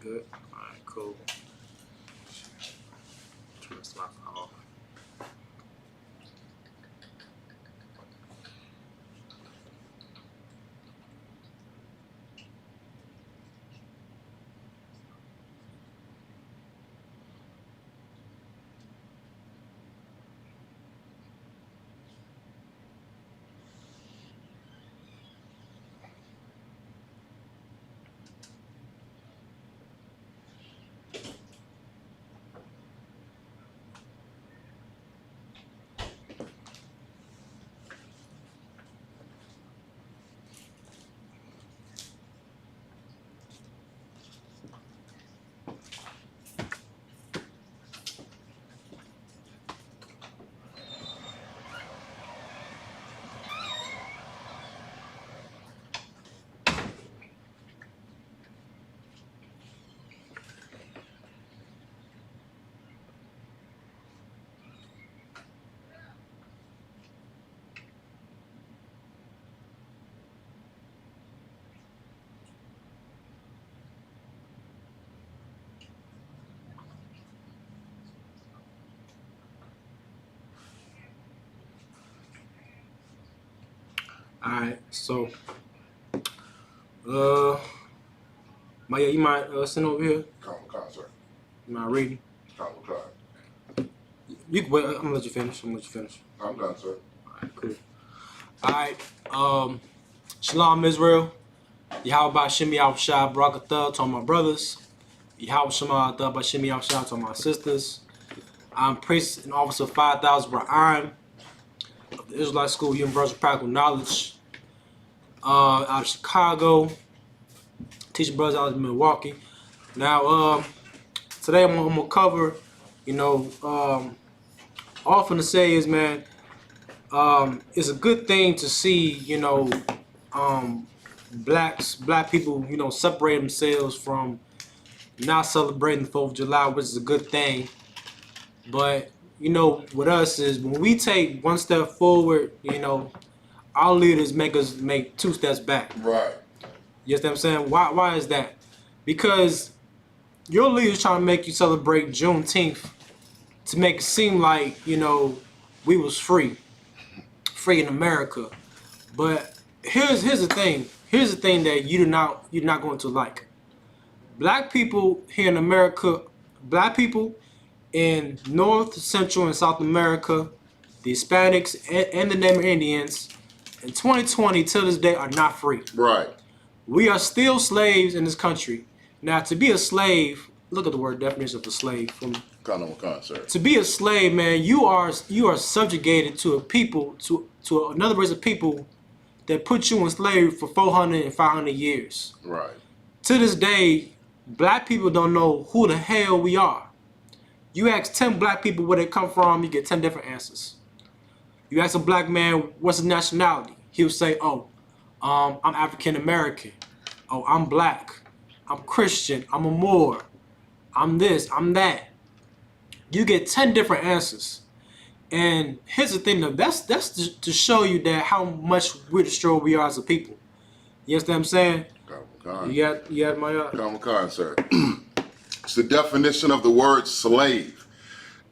good. All right, cool. Turn this off. Alright, so Maya, you might send over here. Come, sir. You mind reading? Come. You can wait. I'm gonna let you finish. I'm done, sir. Alright, cool. Alright, Shalom Israel. Yahweh Shemi Al-Shah Barakatah to all my brothers. Yahweh Shema Al Shemi Al-Shah to all my sisters. I'm priest and officer 5,000 Ra'am of the Israelite School of Universal Practical Knowledge out of Chicago. Teaching brothers out of Milwaukee. Now, today I'm gonna cover, all I'm gonna say is, man, it's a good thing to see, black people, separate themselves from not celebrating the 4th of July, which is a good thing. But, with us is when we take one step forward, our leaders make us make 2 steps back. Right. You know what I'm saying? Why is that? Because your leaders trying to make you celebrate Juneteenth to make it seem like, we was free in America. But here's the thing. Here's the thing that you're not going to like. Black people here in America, black people in North, Central, and South America, the Hispanics and the Native Indians, in 2020 till this day are not free. Right. We are still slaves in this country. Now, to be a slave, look at the word definition of a slave. Sir. To be a slave, man, you are subjugated to a people, to another race of people that put you in slavery for 400 and 500 years. Right. To this day, black people don't know who the hell we are. You ask 10 black people where they come from, you get 10 different answers. You ask a black man, what's his nationality? He'll say, I'm African American. Oh, I'm black. I'm Christian. I'm a Moor. I'm this. I'm that. You get 10 different answers. And here's the thing, though. That's to show you that how much we're destroyed we are as a people. You understand what I'm saying? You got my sir. It's the definition of the word slave.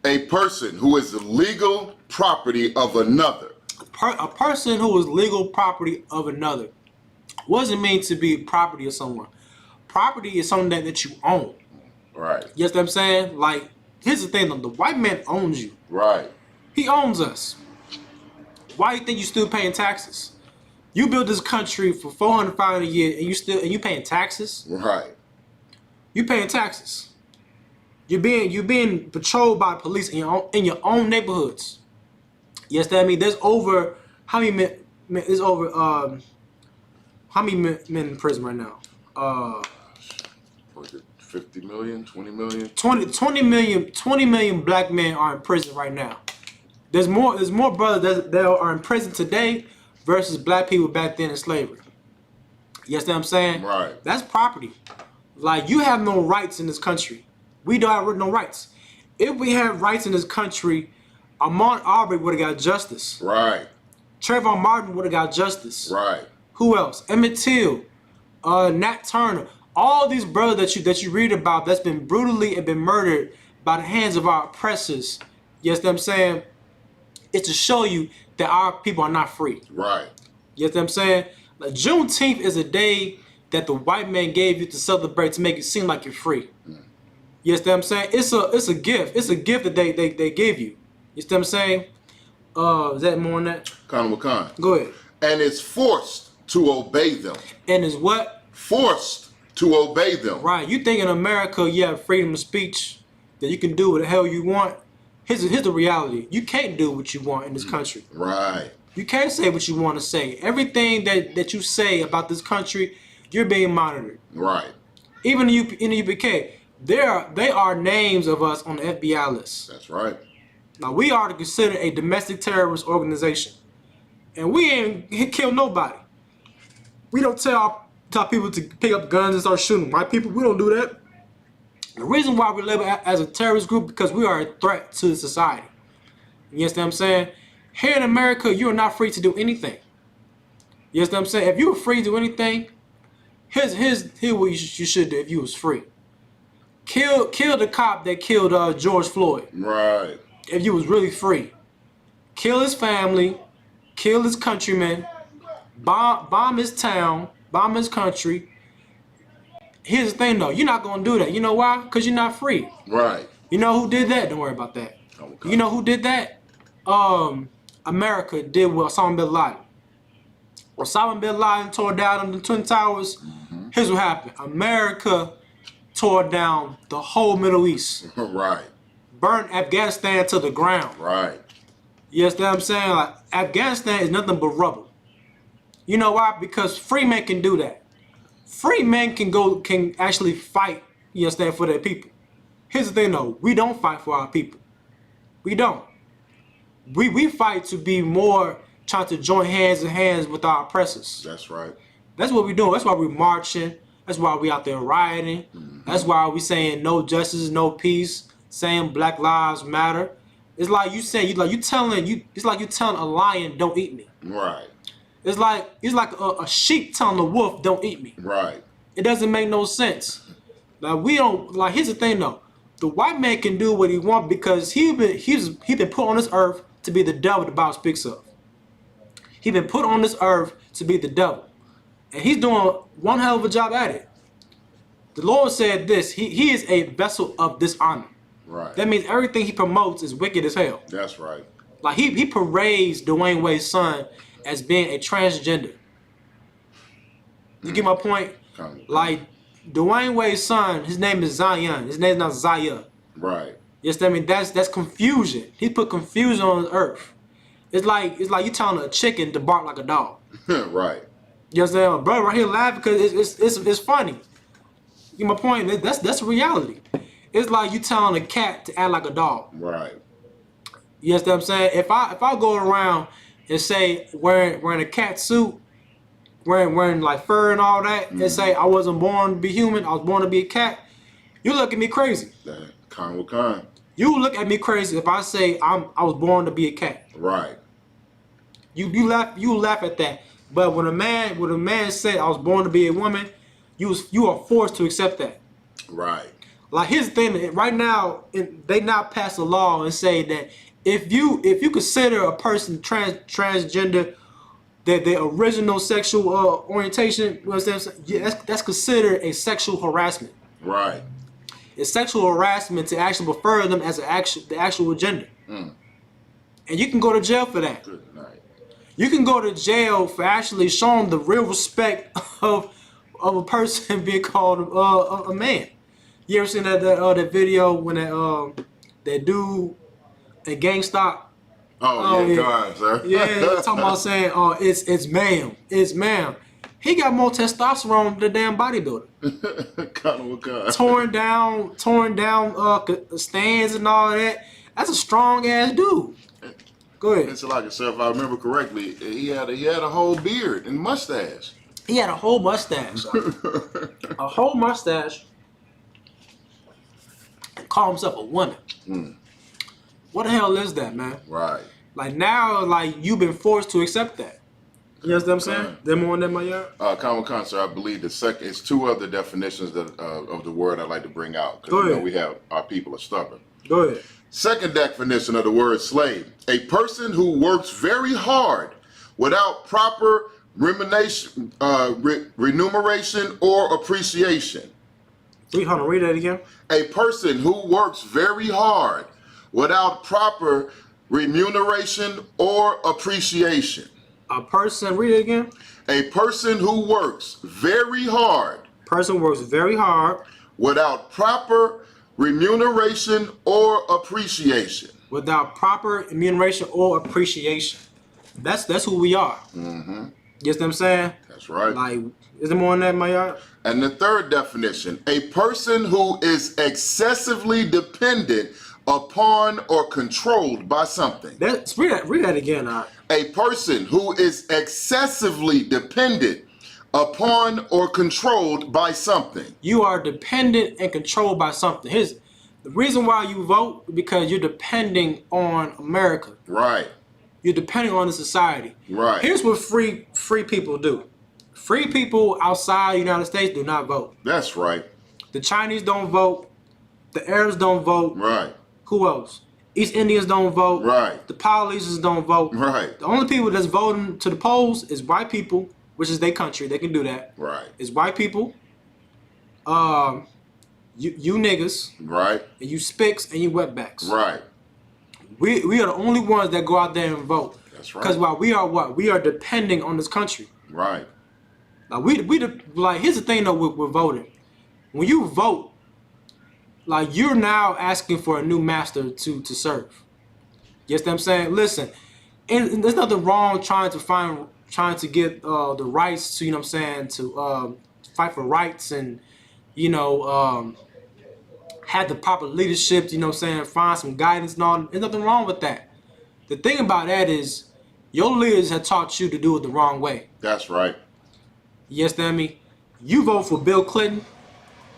A person who is the legal property of another. A person who is legal property of another. What does it mean to be property of someone? Property is something that you own. Right. You know what I'm saying? Like, here's the thing, though. The white man owns you. Right. He owns us. Why do you think you still paying taxes? You built this country for 400, 500 years, and you paying taxes? Right. You paying taxes. You're being patrolled by police in your own neighborhoods. Yes, that means there's over how many men? There's over how many men in prison right now? Was it 50 million, 20 million? 20 million black men are in prison right now. There's more brothers that are in prison today versus black people back then in slavery. You understand what I'm saying? Right. That's property. Like, you have no rights in this country. We don't have no rights. If we had rights in this country, Ahmaud Arbery would have got justice. Right. Trayvon Martin would have got justice. Right. Who else? Emmett Till, Nat Turner. All these brothers that you read about that's been brutally and been murdered by the hands of our oppressors, you understand what I'm saying? It's to show you that our people are not free. Right. You understand what I'm saying? Like Juneteenth is a day that the white man gave you to celebrate to make it seem like you're free. You understand what I'm saying? It's a gift. It's a gift that they gave you. You understand what I'm saying? Is that more on that? Con with con. Go ahead. And it's forced to obey them. And is what? Forced to obey them. Right. You think in America you have freedom of speech, that you can do what the hell you want. Here's the reality. You can't do what you want in this country. Right. You can't say what you want to say. Everything that you say about this country, you're being monitored. Right. Even in the U.P.K, they are names of us on the FBI list. That's right. Now we are considered a domestic terrorist organization, and we ain't killed nobody. We don't tell people to pick up guns and start shooting white people. We don't do that. The reason why we label as a terrorist group because we are a threat to society. You understand what I'm saying? Here in America, you are not free to do anything. You understand what I'm saying? If you were free to do anything, here's what you should do if you was free. Kill the cop that killed George Floyd. Right. If you was really free. Kill his family, kill his countrymen, bomb his town, bomb his country. Here's the thing though, you're not gonna do that. You know why? Because you're not free. Right. You know who did that? Don't worry about that. Okay. You know who did that? America did with Osama bin Laden. Osama bin Laden tore down the Twin Towers. Here's what happened. America tore down the whole Middle East. Right. Burned Afghanistan to the ground. Right. You understand what I'm saying? Like Afghanistan is nothing but rubble. You know why? Because free men can do that. Free men can actually fight, you understand, for their people. Here's the thing though, we don't fight for our people. We don't. We fight to be more trying to join hands with our oppressors. That's right. That's what we're doing. That's why we're marching. That's why we out there rioting. That's why we saying no justice, no peace, saying Black Lives Matter. It's like you saying it's like you telling a lion don't eat me. Right. It's like a sheep telling a wolf don't eat me. Right. It doesn't make no sense. Like we don't like. Here's the thing though, the white man can do what he wants because he been put on this earth to be the devil the Bible speaks of. He been put on this earth to be the devil, and he's doing one hell of a job at it. The Lord said this: he is a vessel of dishonor. Right. That means everything he promotes is wicked as hell. That's right. Like he parades Dwayne Wade's son as being a transgender. You get my point? Like Dwayne Wade's son, his name is Zion. His name's not Zaya. Right. Yes, I mean that's confusion. He put confusion on the earth. It's like you telling a chicken to bark like a dog. Right. You understand? My brother right here laughing because it's funny. You get my point? That's reality. It's like you telling a cat to act like a dog. Right. You understand what I'm saying? If I go around and say wearing a cat suit, wearing like fur and all that, and say I wasn't born to be human, I was born to be a cat, you look at me crazy. Con with con. You look at me crazy if I say I was born to be a cat. Right. You laugh at that. But when a man said I was born to be a woman, you are forced to accept that. Right. Like here's the thing, right now they now pass a law and say that if you consider a person transgender, that their original sexual orientation, you know what I'm saying? Yeah, that's considered a sexual harassment. Right. It's sexual harassment to actually refer them as the actual gender. And you can go to jail for that. Good night. You can go to jail for actually showing the real respect of a person being called a man. You ever seen that video when that dude at GameStop? Oh yeah, God, sir. Yeah, talking about saying, "Oh, it's ma'am." He got more testosterone than the damn bodybuilder. Torn down stands and all that. That's a strong ass dude. Go ahead. It's like, sir, if I remember correctly, he had a whole beard and mustache. He had a whole mustache. A whole mustache. Call himself a woman. What the hell is that, man? Right. Like now, like you've been forced to accept that. You understand what I'm saying? There more on that, my yard? Common Concert, I believe the second, it's two other definitions that, of the word I'd like to bring out. Go Because ahead. we have, our people are stubborn. Go ahead. Second definition of the word slave, a person who works very hard without proper remuneration or appreciation. Hold on, read that again. A person who works very hard without proper remuneration or appreciation. A person, read it again. A person who works very hard. Person works very hard. Without proper remuneration or appreciation. Without proper remuneration or appreciation. That's who we are. Mm-hmm. You know what I'm saying? That's right. Like, is there more on that, my yard? And the third definition, a person who is excessively dependent upon or controlled by something. Read that again. A person who is excessively dependent upon or controlled by something. You are dependent and controlled by something. Here's the reason why you vote, because you're depending on America. Right. You're depending on the society. Right. Here's what free people do. Free people outside the United States do not vote. That's right. The Chinese don't vote. The Arabs don't vote. Right. Who else? East Indians don't vote. Right. The Polynesians don't vote. Right. The only people that's voting to the polls is white people, which is their country. They can do that. Right. It's white people. You niggas. Right. And you spicks and you wetbacks. Right. We are the only ones that go out there and vote. That's right. Because while we are what? We are depending on this country. Right. Like like here's the thing though with voting. When you vote, like you're now asking for a new master to serve. You know what I'm saying? Listen, and there's nothing wrong trying to get the rights to, you know what I'm saying, to fight for rights and, you know, have the proper leadership, you know what I'm saying, find some guidance and all. There's nothing wrong with that. The thing about that is your leaders have taught you to do it the wrong way. That's right. You understand me? You vote for Bill Clinton.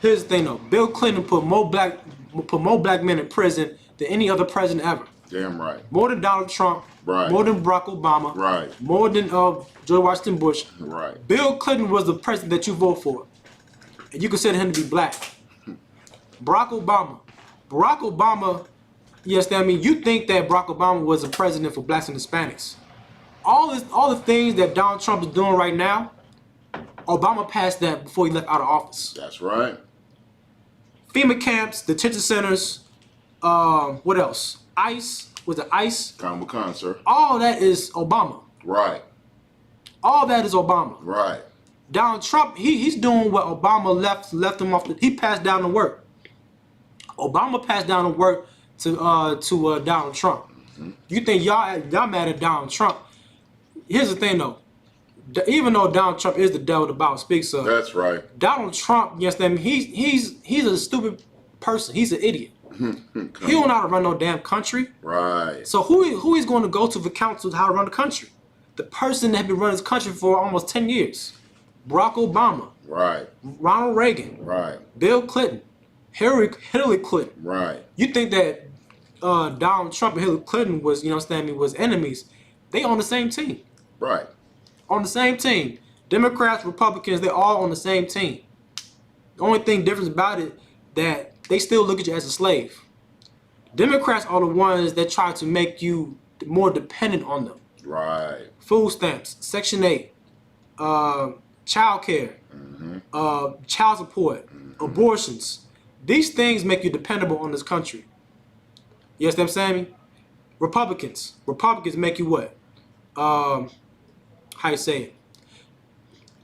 Here's the thing though. Bill Clinton put more black men in prison than any other president ever. Damn right. More than Donald Trump. Right. More than Barack Obama. Right. More than George Washington Bush. Right. Bill Clinton was the president that you vote for. And you consider him to be black. Barack Obama, you understand me? You think that Barack Obama was a president for blacks and Hispanics. All the things that Donald Trump is doing right now, Obama passed that before he left out of office. That's right. FEMA camps, detention centers, what else? ICE, was it ICE? Common Concert. All that is Obama. Right. All that is Obama. Right. Donald Trump, he's doing what Obama left him off. He passed down the work. Obama passed down the work to Donald Trump. Mm-hmm. You think y'all mad at Donald Trump? Here's the thing though. Even though Donald Trump is the devil the Bible speaks of, that's right. Donald Trump, you understand me? He's a stupid person. He's an idiot. He don't know how to run no damn country. Right. So who he's going to go to for counsel how to run the country? The person that has been running this country for almost 10 years. Barack Obama. Right. Ronald Reagan. Right. Bill Clinton. Hillary Clinton. Right. You think that Donald Trump and Hillary Clinton was, you know what I'm saying, was enemies? They on the same team. Right. On the same team. Democrats, Republicans, they're all on the same team. The only thing different about it that they still look at you as a slave. Democrats are the ones that try to make you more dependent on them. Right. Food stamps, Section 8, child care, child support, abortions. These things make you dependable on this country. You understand what I'm saying? Republicans make you what? How you say it?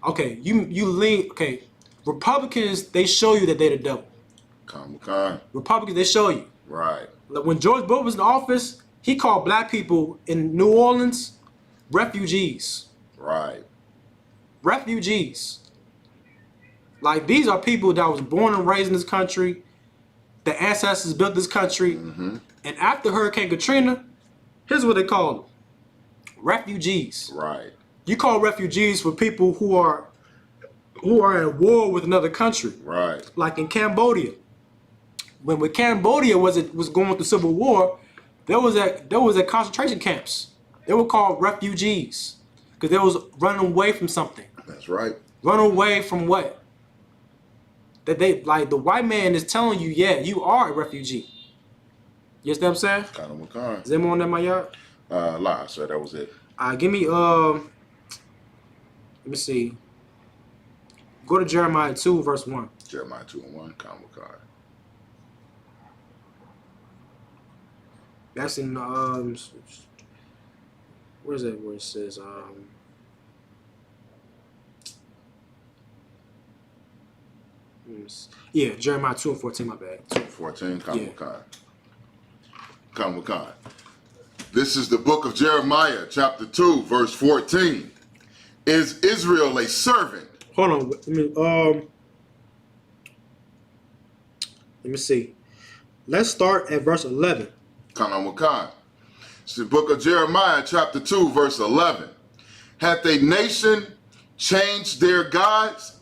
Okay, you lean. Okay, Republicans, they show you that they're the devil. Republicans, they show you. Right. Like when George Bush was in office, he called black people in New Orleans refugees. Right. Refugees. Like these are people that was born and raised in this country. The ancestors built this country. And after Hurricane Katrina, here's what they call them. Refugees. Right. You call refugees for people who are at war with another country. Right. Like in Cambodia. When Cambodia was going through civil war, there was at concentration camps. They were called refugees. Because they was running away from something. That's right. Run away from what? That they, like, the white man is telling you, yeah, you are a refugee. You understand what I'm saying? Kind of Makan. Is anyone on that, my yard? Lie, sir. That was it. Give me, let me see. Go to Jeremiah 2, verse 1. Jeremiah 2:1. Kind of Makan. That's in, where is that where it says, yeah, Jeremiah 2:14, my bad. 2:14. Kind Yeah. of Makan. Kind of Makan. This is the book of Jeremiah, chapter 2, verse 14. Is Israel a servant? Hold on, let me see. Let's start at verse 11. Kind of Makan. It's the book of Jeremiah, chapter 2, verse 11. Hath a nation changed their gods,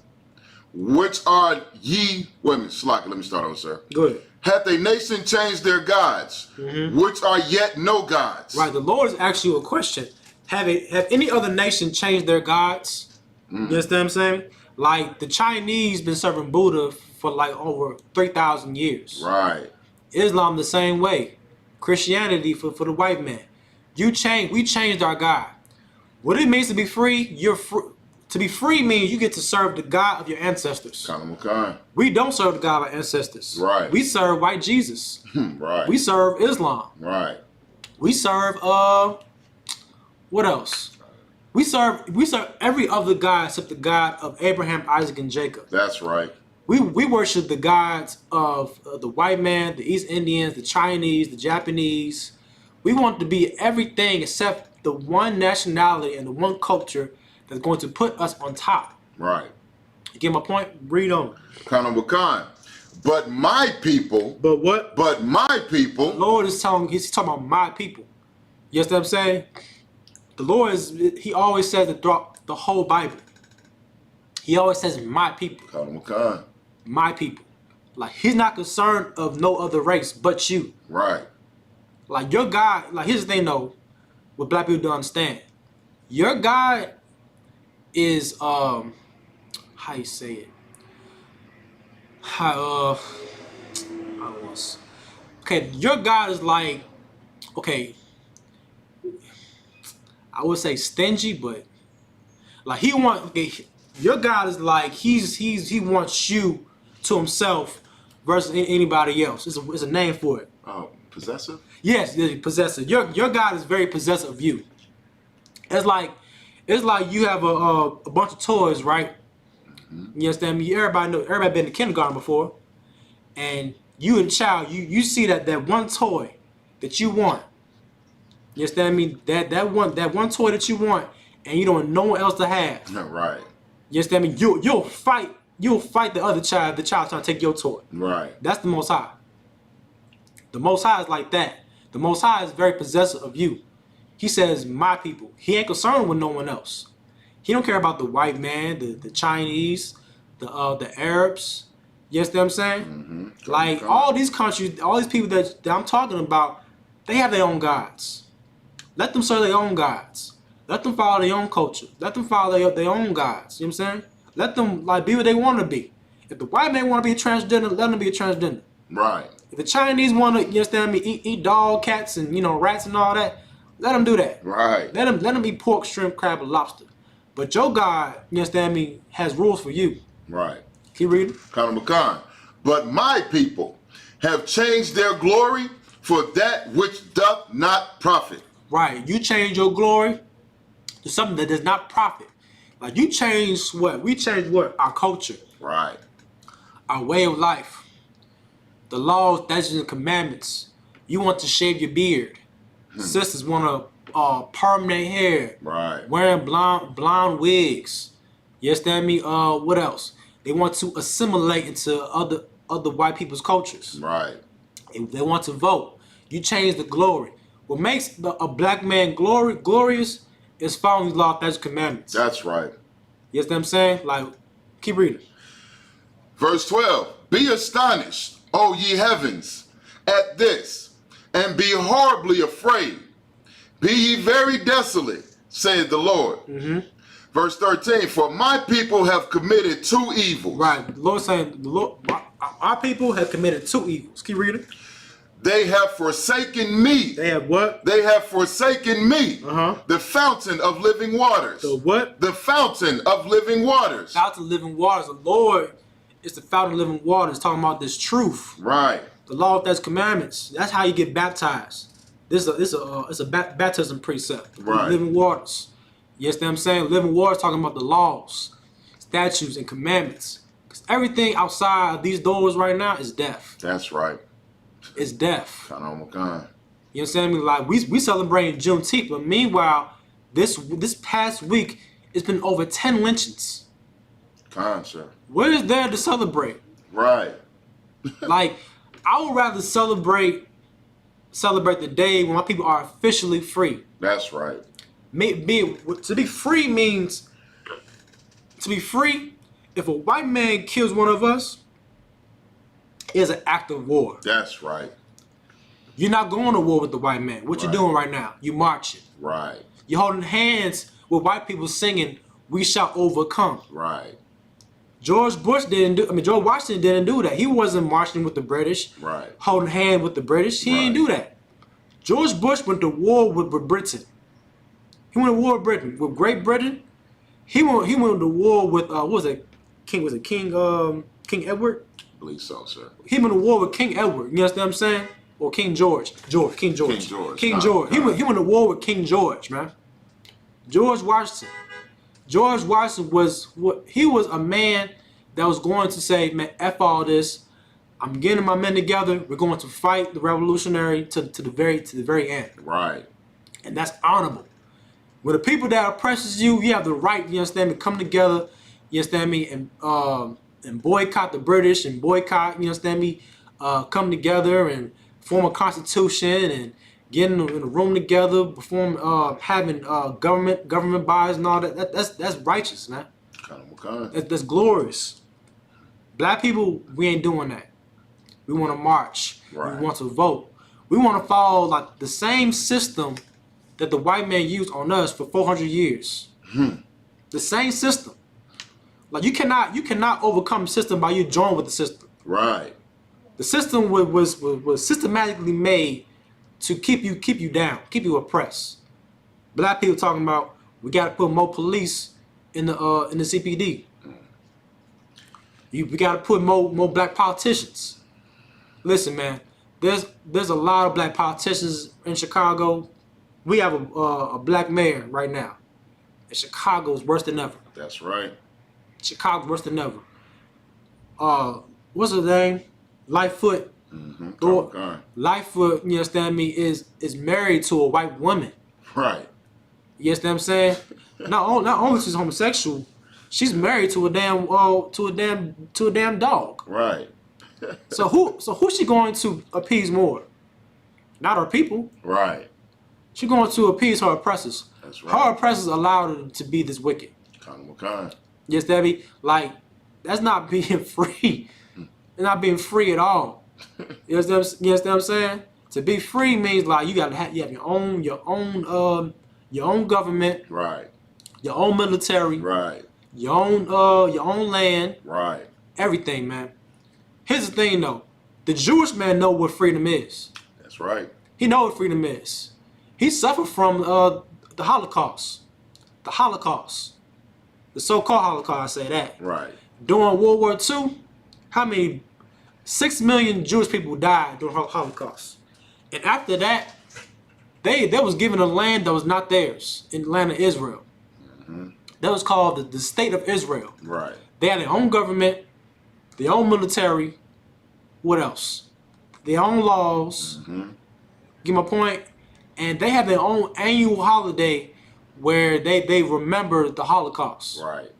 which are ye... Wait a minute, Slocky, let me start over, sir. Go ahead. Hath a nation changed their gods, which are yet no gods? Right, the Lord is asking you a question. Have any other nation changed their gods? You understand what I'm saying? Like, the Chinese been serving Buddha for like over 3,000 years. Right. Islam the same way. Christianity for the white man. We changed our God. What it means to be free, you're free. To be free means you get to serve the God of your ancestors. Kind of Makan. We don't serve the God of our ancestors. Right. We serve white Jesus. Right. We serve Islam. Right. We serve what else? We serve every other God except the God of Abraham, Isaac, and Jacob. That's right. We worship the gods of the white man, the East Indians, the Chinese, the Japanese. We want to be everything except the one nationality and the one culture that's going to put us on top. Right. You get my point? Read on. Kind of Makan. But my people. But what? But my people. The Lord is he's talking about my people. You understand what I'm saying? The Lord he always says it throughout the whole Bible. He always says my people. Kind of Makan. My people. Like, he's not concerned of no other race but you. Right. Like, your God, like, here's the thing though, what black people don't understand. Your God is how you say it? Okay, your God is like, okay, I would say stingy, but like your God is like he wants you to himself versus anybody else. It's a name for it. Oh, possessive? Yes, possessive. Your God is very possessive of you. It's like you have a bunch of toys, right? You understand me? Everybody been to kindergarten before, and you and child, you see that one toy that you want. You understand me? That one toy that you want, and you don't want no one else to have. Right. You understand me? You'll fight the other child. The child trying to take your toy. Right. That's the Most High. The Most High is like that. The Most High is very possessive of you. He says, my people. He ain't concerned with no one else. He don't care about the white man, the Chinese, the Arabs. You understand what I'm saying? Like, all these countries, all these people that I'm talking about, they have their own gods. Let them serve their own gods. Let them follow their own culture. Let them follow their own gods. You know what I'm saying? Let them be what they want to be. If the white man want to be a transgender, let them be a transgender. Right. If the Chinese want to, you understand me, eat dog, cats, and rats and all that, let them do that. Right. Let them eat pork, shrimp, crab, and lobster. But your God, you understand me, has rules for you. Right. Keep reading. Kind of Makan. But my people have changed their glory for that which doth not profit. Right. You change your glory to something that does not profit. Like, you change what? We change what? Our culture. Right. Our way of life. The laws, statutes, and commandments. You want to shave your beard. Sisters want to perm their hair. Right. Wearing blonde wigs. You understand me? What else? They want to assimilate into other white people's cultures. Right. They want to vote. You change the glory. What makes a black man glorious is following these laws, statutes, commandments. That's right. You understand what I'm saying? Like, keep reading. Verse 12. Be astonished, O ye heavens, at this, and be horribly afraid. Be ye very desolate, saith the Lord. Verse 13, for my people have committed two evils. Right. The Lord saying, the Lord, our people have committed two evils. Keep reading. They have forsaken me. They have what? They have forsaken me. The fountain of living waters. The what? The fountain of living waters. Fountain of living waters. The Lord is the fountain of living waters. Talking about this truth. Right. The law of God's commandments. That's how you get baptized. This is a baptism precept. Right. Living waters. You understand what I'm saying? Living waters talking about the laws, statutes, and commandments. Because everything outside of these doors right now is death. That's right. It's death. Kind. You understand me? Like we celebrating Juneteenth, but meanwhile, this past week it's been over 10 lynchings. Sir. What is there to celebrate? Right. Like, I would rather celebrate the day when my people are officially free. That's right. To be free means to be free. If a white man kills one of us, it's an act of war. That's right. You're not going to war with the white man. What you doing right now? You marching. Right. You're holding hands with white people singing, "We shall overcome." Right. George Washington didn't do that. He wasn't marching with the British. Right. Holding hands with the British. He didn't do that. George Bush went to war with Britain. He went to war with Britain. With Great Britain, he went to war with what was it? King Edward? I believe so, sir. He went to war with King Edward. You understand what I'm saying? Or King George. King George. He went to war with King George, man. George Washington. George Washington was a man that was going to say, man, F all this. I'm getting my men together. We're going to fight the revolutionary to the very end. Right. And that's honorable. When the people that oppresses you, you have the right, you understand me, come together, you understand me, and boycott the British and boycott, you understand me, come together and form a constitution and get in a room together, having government bodies and all that. That's righteous, man. That's glorious. Black people, we ain't doing that. We want to march. Right. We want to vote. We want to follow like the same system that the white man used on us for 400 years. The same system. Like you cannot overcome the system by you joining with the system. Right. The system was systematically made to keep you down, keep you oppressed. Black people talking about we got to put more police in the CPD. We got to put more black politicians. Listen, man, there's a lot of black politicians in Chicago. We have a black mayor right now. And Chicago is worse than ever. That's right. Chicago's worse than ever. What's her name? Lightfoot. Lightfoot, you understand me, is married to a white woman. Right. You understand what I'm saying? Not only she's homosexual, she's married to a damn dog. Right. So who's she going to appease more? Not her people. Right. She's going to appease her oppressors. That's right. Her oppressors allowed her to be this wicked. Yes, Debbie. Like, that's not being free. It's not being free at all. You understand what I'm saying? To be free means like you have your own government. Right. Your own military. Right. Your own land. Right. Everything, man. Here's the thing though. The Jewish man know what freedom is. That's right. He know what freedom is. He suffered from the Holocaust. The Holocaust. The so-called Holocaust, I say that. Right. During World War II, how many 6 million Jewish people died during the Holocaust. And after that, they was given a land that was not theirs, in the land of Israel. That was called the State of Israel. Right. They had their own government, their own military. What else? Their own laws. Get my point? And they have their own annual holiday where they remember the Holocaust. Right.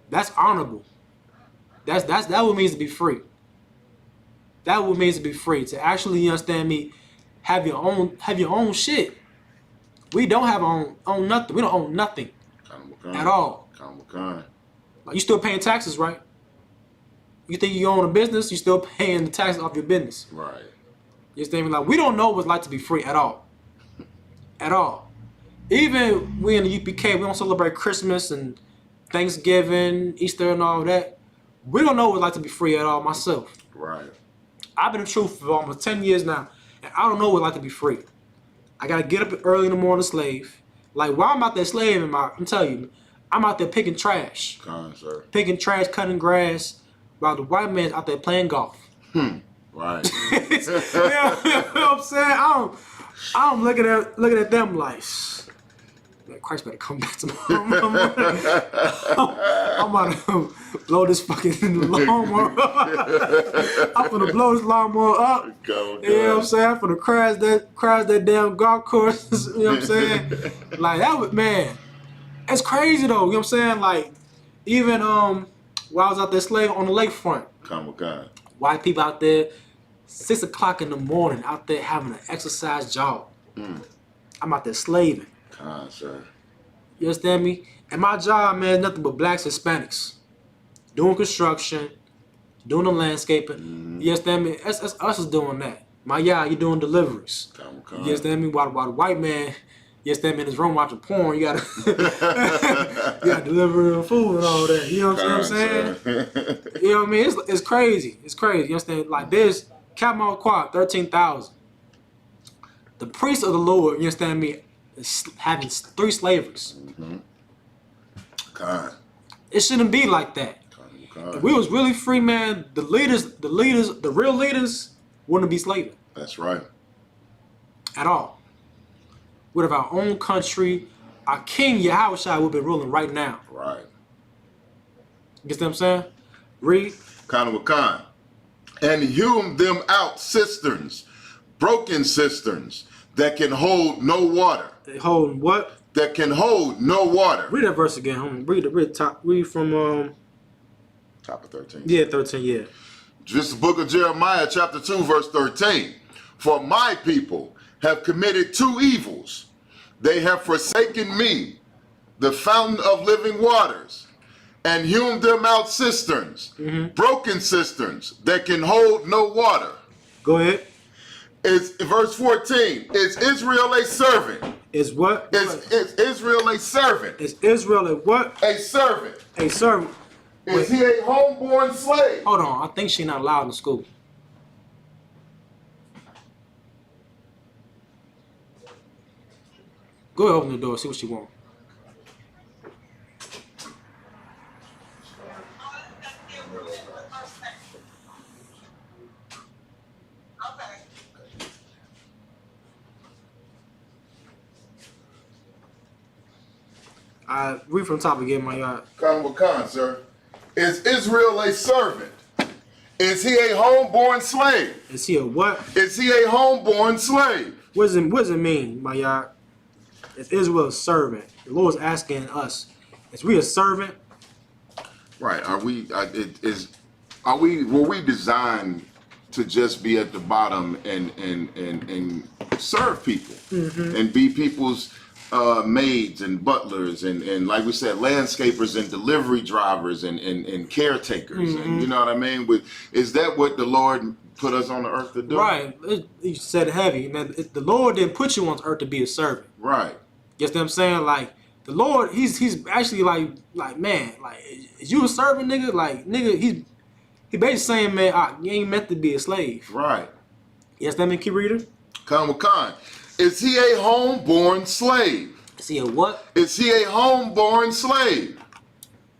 That's honorable. That what it means to be free. That what it means to be free. To actually, you understand me, have your own shit. We don't have our own nothing. We don't own nothing at all. Like, you still paying taxes, right? You think you own a business, you still paying the taxes off your business. Right. You understand me? Like, we don't know what it's like to be free at all. At all. even we in the U.P.K, we don't celebrate Christmas and Thanksgiving, Easter, and all that. We don't know what it's like to be free at all. Myself, Right. I've been in truth for almost 10 years now, and I don't know what it's like to be free. I gotta get up early in the morning, slave. Like while I'm out there slaving, I'm telling you, I'm out there picking trash, Sir. picking trash, cutting grass, while the white man's out there playing golf. Right. You know what I'm saying? I'm looking at them like, man, Christ better come back tomorrow. I'm about to blow this fucking lawnmower up. I'm gonna blow this lawnmower up. You know what I'm saying? I'm gonna crash that damn golf course. You know what I'm saying? Like that was, man, it's crazy though. You know what I'm saying? Like even while I was out there slaving on the lakefront, white people out there, 6 o'clock in the morning, out there having an exercise job. I'm out there slaving. Sir. You understand me? And my job, man, is nothing but blacks, Hispanics. Doing construction, doing the landscaping. You understand me? Us is doing that. You doing deliveries. You understand me? While the white man, you understand me, in his room watching porn, you gotta you gotta deliver food and all that. You know what I'm saying? You know what I mean? It's crazy. It's crazy. You understand? Like there's Capmount Quad, 13,000. The priest of the Lord, you understand me, is having 3 slavers. It shouldn't be like that. If we was really free, man, the real leaders wouldn't be slaving. That's right. At all. We'd have our own country. Our king, Yahushua, would be ruling right now. Right. You get what I'm saying? Read. And hewn them out cisterns, broken cisterns, that can hold no water. They hold what? That can hold no water. Read that verse again, homie. Read top. Read from top of 13. Yeah, 13. Yeah. Just the book of Jeremiah, chapter 2, verse 13. For my people have committed 2 evils. They have forsaken me, the fountain of living waters, and hewn them out cisterns, broken cisterns that can hold no water. Go ahead. Is verse 14. Is Israel a servant? Is what? Is Israel a servant? Is Israel a what? A servant. A servant. Is he a homeborn slave? Hold on. I think she's not allowed in school. Go ahead, open the door. See what she wants. Read from the top again, my yard. Sir. Is Israel a servant? Is he a homeborn slave? Is he a what? Is he a homeborn slave? What does it mean, my yard? Is Israel a servant? The Lord is asking us, is we a servant? Right. Were we designed to just be at the bottom and serve people and be people's maids and butlers and like we said, landscapers and delivery drivers and caretakers and you know what I mean? Is that what the Lord put us on the earth to do? Right. You said heavy. Man, the Lord didn't put you on the earth to be a servant. Right. You know what I'm saying? Like the Lord, he's actually like man, like is you a servant, nigga? Like nigga, he basically saying, man, you ain't meant to be a slave. Right. Yes, that mean keep reading. Is he a homeborn slave? Is he a what? Is he a homeborn slave?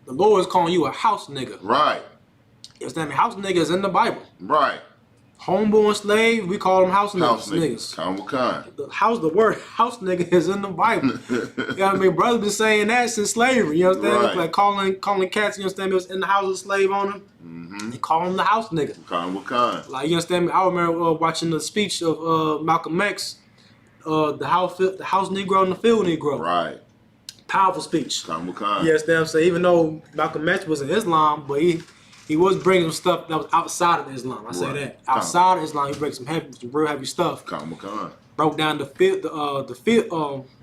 The Lord is calling you a house nigga. Right. You understand me? House nigga is in the Bible. Right. Homeborn slave, we call them house niggas. The word house nigga is in the Bible. You know what I mean? Brothers been saying that since slavery. You understand? Right. Like calling cats, you understand me, was in the house of slave owner. They call him the house nigga. Like you understand me? I remember watching the speech of Malcolm X, the house Negro and the field Negro. Right. Powerful speech. You Yes, understand? So even though Malcolm X was in Islam, but he was bringing some stuff that was outside of Islam. I say that. Outside of Islam, he brings some real heavy stuff. Broke down the field,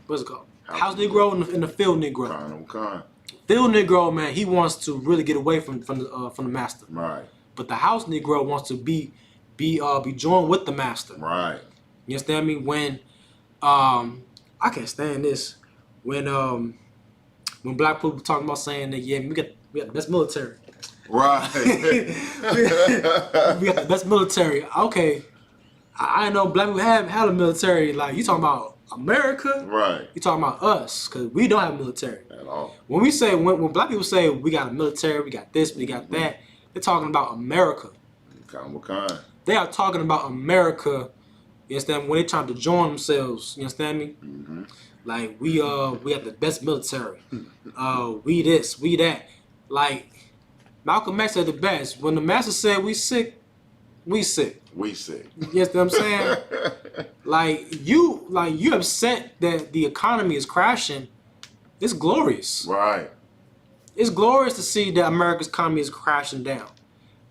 what's it called? House Negro and the field Negro. Field Negro, man, he wants to really get away from the master. Right. But the house Negro wants to be joined with the master. Right. You understand me? When I can't stand this. when black people talking about saying that we got the best military. Right. We got the best military. Okay, I know black people have had a military. Like you talking about America, Right. You talking about us because we don't have a military At all. When we say when black people say we got a military, we got this, we got that, they're talking about America. Kind. They are talking about America. You understand? When they trying to join themselves, you understand me? Mm-hmm. Like we have the best military. We this, we that. Like Malcolm X said the best. When the master said we sick, we sick. We sick. You understand what I'm saying? like you upset that the economy is crashing. It's glorious. Right. It's glorious to see that America's economy is crashing down.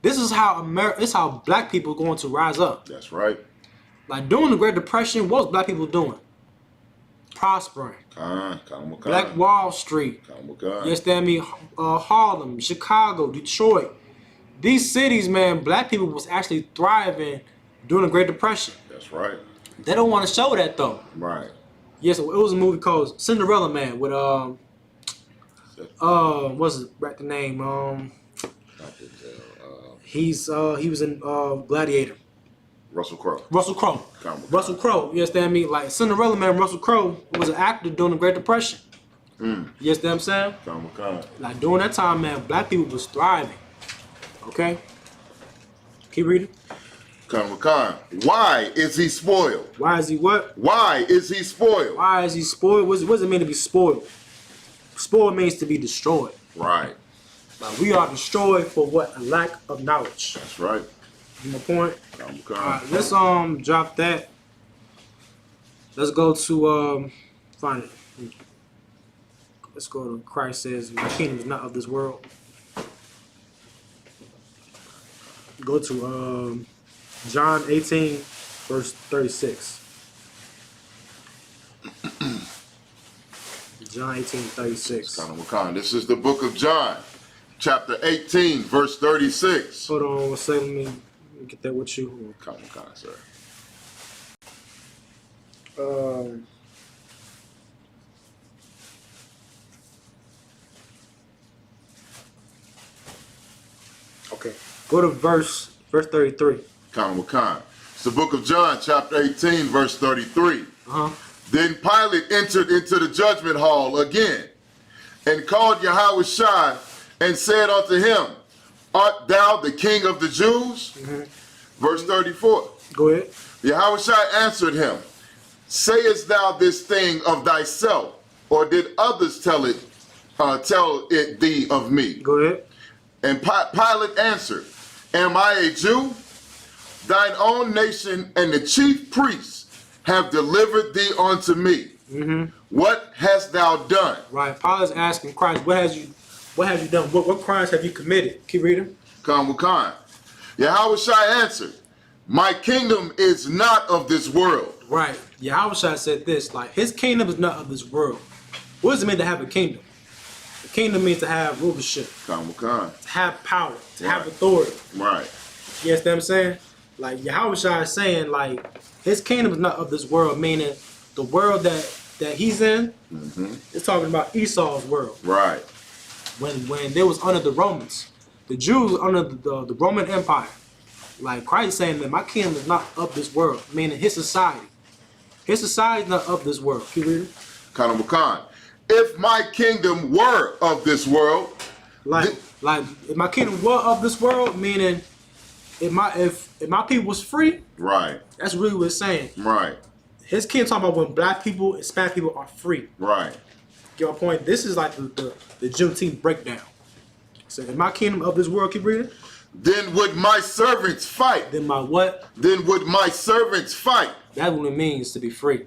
This is how black people are going to rise up. That's right. Like during the Great Depression, what was black people doing? Prospering. Black Wall Street. You understand me? Harlem, Chicago, Detroit. These cities, man, black people was actually thriving during the Great Depression. That's right. They don't want to show that though. Right. Yes, it was a movie called Cinderella Man with what's the name? He was in Gladiator. Russell Crowe. Russell Crowe. You understand me? Like Cinderella Man, Russell Crowe was an actor during the Great Depression. You understand what I'm saying? Like during that time, man, black people was thriving. Okay? Keep reading. Why is he spoiled? Why is he what? Why is he spoiled? Why is he spoiled? What does it mean to be spoiled? Spoiled means to be destroyed. Right. Like we are destroyed for what? A lack of knowledge. That's right. You know my point? Alright, let's drop that. Let's go to find it. Let's go to Christ says, "My kingdom is not of this world." Go to John 18, verse 36. John 18, 36. This is the book of John, chapter 18, verse 36. Hold on one second, let me get that with you. Sir. Okay. Go to verse 33. It's the book of John, chapter 18, verse 33. Then Pilate entered into the judgment hall again, and called Yahushua, and said unto him, Art thou the king of the Jews? Verse 34. Go ahead. Yahushua answered him, Sayest thou this thing of thyself, or did others tell it thee of me? Go ahead. And Pilate answered, Am I a Jew? Thine own nation and the chief priests have delivered thee unto me. What hast thou done? Right. Pilate's asking Christ, what have you done? What crimes have you committed? Keep reading. Yahushua answered, My kingdom is not of this world. Right. Yahushua said this, like his kingdom is not of this world. What does it mean to have a kingdom? A kingdom means to have rulership, to have power, to have authority. Right. You understand what I'm saying? Like Yahushua is saying, like his kingdom is not of this world, meaning the world that he's in is talking about Esau's world. Right. When they was under the Romans, the Jews were under the Roman Empire. Like Christ is saying that my kingdom is not of this world, meaning his society. His society is not of this world. Keep reading. If my kingdom were of this world, like if my kingdom were of this world, meaning if my people was free, right? That's really what it's saying, right? His kingdom talking about when black people, Hispanic people are free, right? Get my point? This is like the Juneteenth breakdown. So if my kingdom of this world, keep reading. Then would my servants fight? Then my what? Then would my servants fight? That's what it means to be free.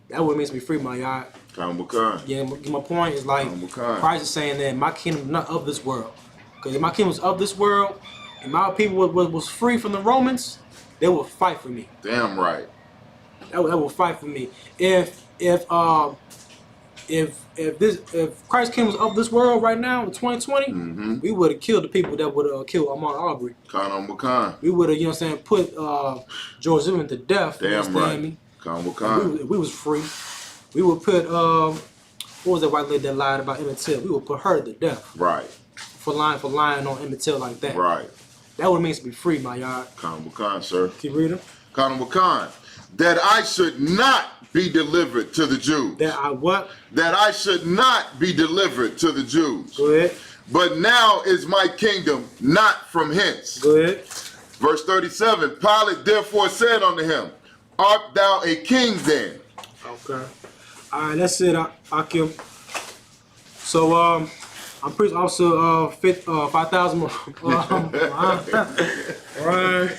That's what it means to be free, my yard. Yeah, my point is like Christ is saying that my kingdom is not of this world. Because if my kingdom was of this world, and my people was free from the Romans, they will fight for me. Damn right. That will fight for me. If Christ's kingdom was of this world right now in 2020, we would have killed the people that would have killed Ahmaud Arbery. We would have, you know what I'm saying, put George Zimmerman to death. Damn right. If we was free. we would put what was that white lady that lied about Emmett Till? We would put her to death. Right. For lying on Emmett Till like that. Right. That what it means to be free, my yard. Khan, sir. Keep reading. Khan, that I should not be delivered to the Jews. That I what? That I should not be delivered to the Jews. Go ahead. But now is my kingdom not from hence. Go ahead. Verse 37, Pilate therefore said unto him, art thou a king then? Okay. All right, that's it, Akim. So, I'm police officer 5,000 more. Right.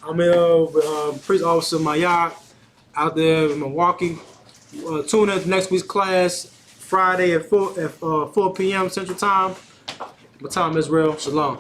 I'm police officer Mayat out there in Milwaukee. Tune in to next week's class, Friday at 4 p.m. Central Time. My time, Israel. Shalom.